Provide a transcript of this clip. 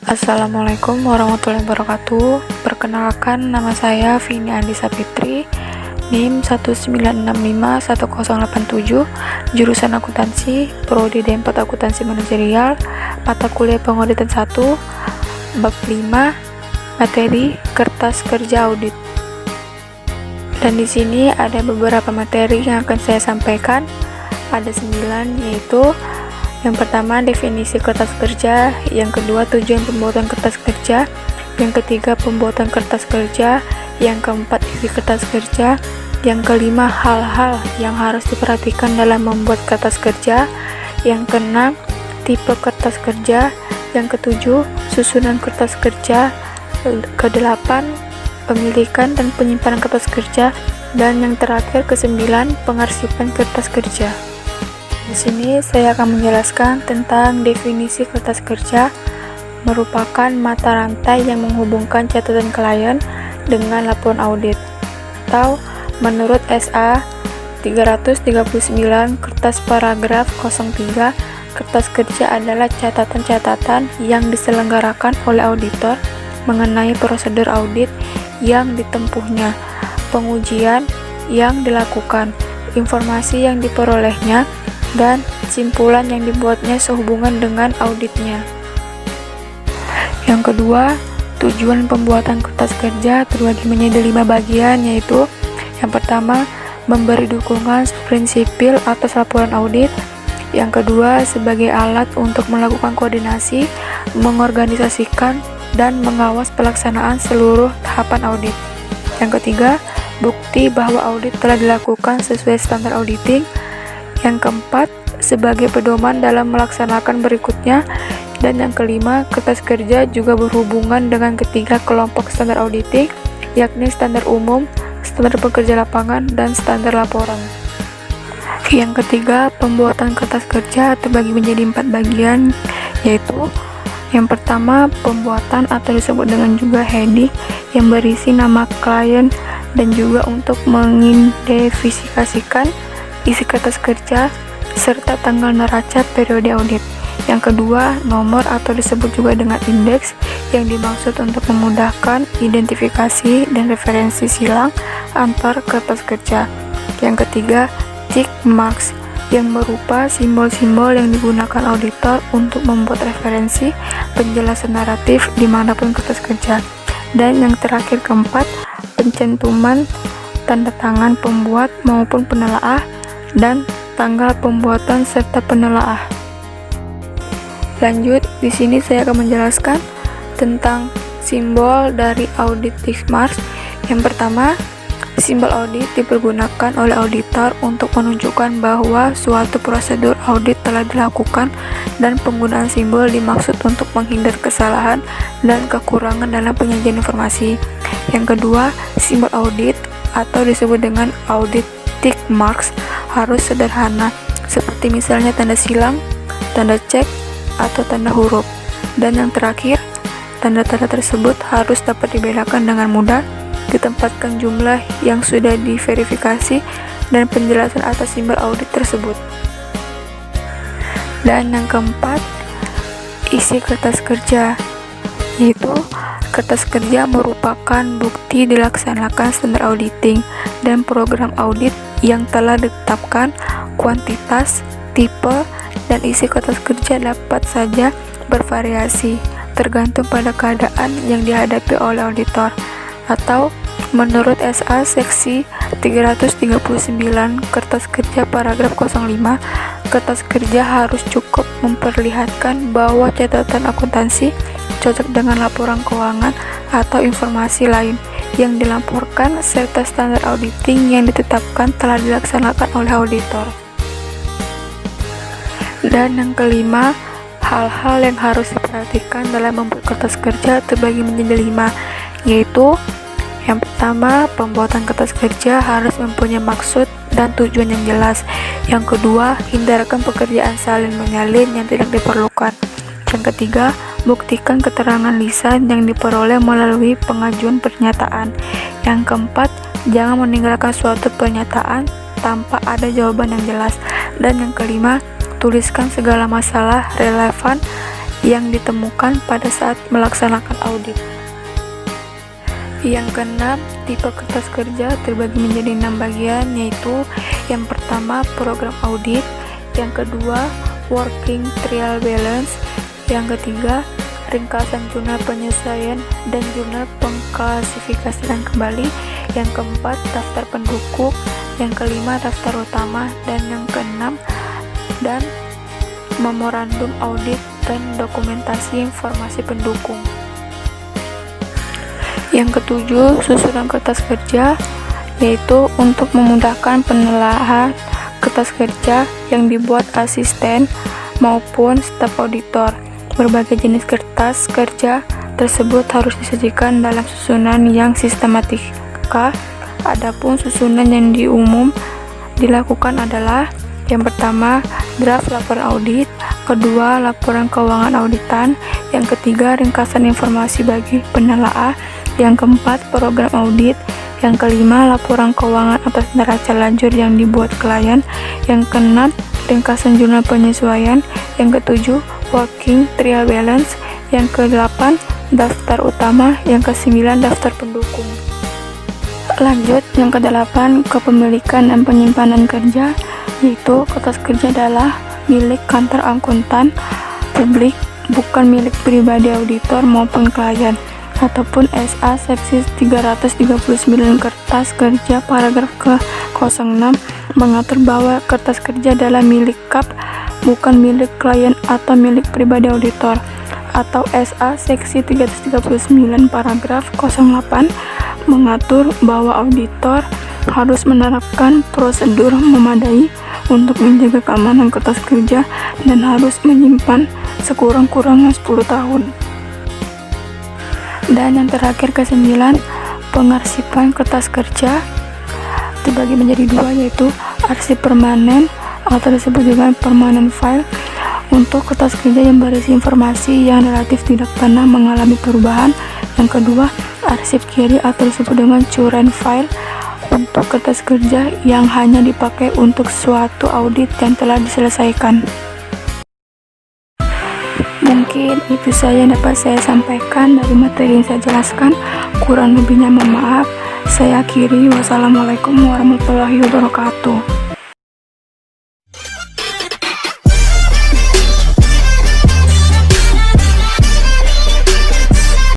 Assalamualaikum warahmatullahi wabarakatuh. Perkenalkan, nama saya Vini Andisa Fitri, NIM 1965187, jurusan akuntansi, prodi D4 akuntansi manajerial, mata kuliah pengauditan 1, bab 5, materi kertas kerja audit. Dan di sini ada beberapa materi yang akan saya sampaikan. Ada 9, yaitu yang pertama definisi kertas kerja, yang kedua tujuan pembuatan kertas kerja, yang ketiga pembuatan kertas kerja, yang keempat isi kertas kerja, yang kelima hal-hal yang harus diperhatikan dalam membuat kertas kerja, yang keenam tipe kertas kerja, yang ketujuh susunan kertas kerja, kedelapan pemilikan dan penyimpanan kertas kerja, dan yang terakhir kesembilan pengarsipan kertas kerja. Di sini saya akan menjelaskan tentang definisi kertas kerja. Merupakan mata rantai yang menghubungkan catatan klien dengan laporan audit. Atau menurut SA 339 kertas paragraf 03, kertas kerja adalah catatan-catatan yang diselenggarakan oleh auditor mengenai prosedur audit yang ditempuhnya, pengujian yang dilakukan, informasi yang diperolehnya, dan kesimpulan yang dibuatnya sehubungan dengan auditnya. Yang kedua, tujuan pembuatan kertas kerja terbagi menjadi 5 bagian, yaitu yang pertama, memberi dukungan prinsipil atas laporan audit. Yang kedua, sebagai alat untuk melakukan koordinasi, mengorganisasikan, dan mengawas pelaksanaan seluruh tahapan audit. Yang ketiga, bukti bahwa audit telah dilakukan sesuai standar auditing. Yang keempat, sebagai pedoman dalam melaksanakan berikutnya. Dan yang kelima, kertas kerja juga berhubungan dengan ketiga kelompok standar auditing, yakni standar umum, standar pekerja lapangan, dan standar laporan. Yang ketiga, pembuatan kertas kerja terbagi menjadi 4 bagian, yaitu yang pertama, pembuatan atau disebut dengan juga heading yang berisi nama klien dan juga untuk mengidentifikasikan isi kertas kerja serta tanggal neraca periode audit. Yang kedua, nomor atau disebut juga dengan indeks yang dimaksud untuk memudahkan identifikasi dan referensi silang antar kertas kerja. Yang ketiga, tick marks yang berupa simbol-simbol yang digunakan auditor untuk membuat referensi penjelasan naratif dimanapun kertas kerja. Dan yang terakhir, keempat, pencantuman tanda tangan pembuat maupun penelaah dan tanggal pembuatan serta penelaah. Lanjut, di sini saya akan menjelaskan tentang simbol dari audit tick marks. Yang pertama, simbol audit dipergunakan oleh auditor untuk menunjukkan bahwa suatu prosedur audit telah dilakukan, dan penggunaan simbol dimaksud untuk menghindar kesalahan dan kekurangan dalam penyajian informasi. Yang kedua, simbol audit atau disebut dengan audit tick marks harus sederhana, seperti misalnya tanda silang, tanda cek, atau tanda huruf. Dan yang terakhir, tanda-tanda tersebut harus dapat dibedakan dengan mudah, ditempatkan jumlah yang sudah diverifikasi, dan penjelasan atas simbol audit tersebut. Dan yang keempat, isi kertas kerja, yaitu kertas kerja merupakan bukti dilaksanakan standar auditing dan program audit yang telah ditetapkan. Kuantitas, tipe, dan isi kertas kerja dapat saja bervariasi tergantung pada keadaan yang dihadapi oleh auditor. Atau menurut SA seksi 339 kertas kerja paragraf 05, kertas kerja harus cukup memperlihatkan bahwa catatan akuntansi cocok dengan laporan keuangan atau informasi lain yang dilaporkan serta standar auditing yang ditetapkan telah dilaksanakan oleh auditor. Dan yang kelima, hal-hal yang harus diperhatikan dalam membuat kertas kerja terbagi menjadi 5, yaitu yang pertama, pembuatan kertas kerja harus mempunyai maksud dan tujuan yang jelas. Yang kedua, hindarkan pekerjaan salin menyalin yang tidak diperlukan. Yang ketiga, buktikan keterangan lisan yang diperoleh melalui pengajuan pernyataan. Yang keempat, jangan meninggalkan suatu pernyataan tanpa ada jawaban yang jelas. Dan yang kelima, tuliskan segala masalah relevan yang ditemukan pada saat melaksanakan audit. Yang keenam, tipe kertas kerja terbagi menjadi 6 bagian, yaitu yang pertama program audit, yang kedua working trial balance, yang ketiga ringkasan jurnal penyesuaian dan jurnal pengklasifikasian kembali, yang keempat daftar pendukung, yang kelima daftar utama, dan yang keenam dan memorandum audit dan dokumentasi informasi pendukung. Yang ketujuh, susunan kertas kerja, yaitu untuk memudahkan penelaahan kertas kerja yang dibuat asisten maupun staf auditor. Berbagai jenis kertas kerja tersebut harus disajikan dalam susunan yang sistematika. Adapun susunan yang dilakukan adalah yang pertama, draft laporan audit, kedua, laporan keuangan auditan, yang ketiga, ringkasan informasi bagi penelaah, yang keempat, program audit, yang kelima, laporan keuangan atas neraca lanjut yang dibuat klien, yang keenam, ringkasan jurnal penyesuaian, yang ketujuh, working trial balance, yang kedelapan, daftar utama, yang kesembilan, daftar pendukung. Lanjut, yang kedelapan, kepemilikan dan penyimpanan kerja, yaitu kertas kerja adalah milik kantor akuntan publik, bukan milik pribadi auditor maupun klien. Ataupun SA seksi 339 kertas kerja paragraf ke-06 mengatur bahwa kertas kerja adalah milik KAP, bukan milik klien atau milik pribadi auditor. Atau SA seksi 339 paragraf 08 mengatur bahwa auditor harus menerapkan prosedur memadai untuk menjaga keamanan kertas kerja dan harus menyimpan sekurang-kurangnya 10 tahun. Dan yang terakhir ke-9, pengarsipan kertas kerja dibagi menjadi dua, yaitu arsip permanen atau disebut juga permanent file untuk kertas kerja yang berisi informasi yang relatif tidak pernah mengalami perubahan. Yang kedua, arsip kiri atau disebut dengan current file untuk kertas kerja yang hanya dipakai untuk suatu audit yang telah diselesaikan. Mungkin itu saja yang dapat saya sampaikan dari materi yang saya jelaskan. Kurang lebihnya mohon maaf. Saya akhiri. Wassalamualaikum warahmatullahi wabarakatuh.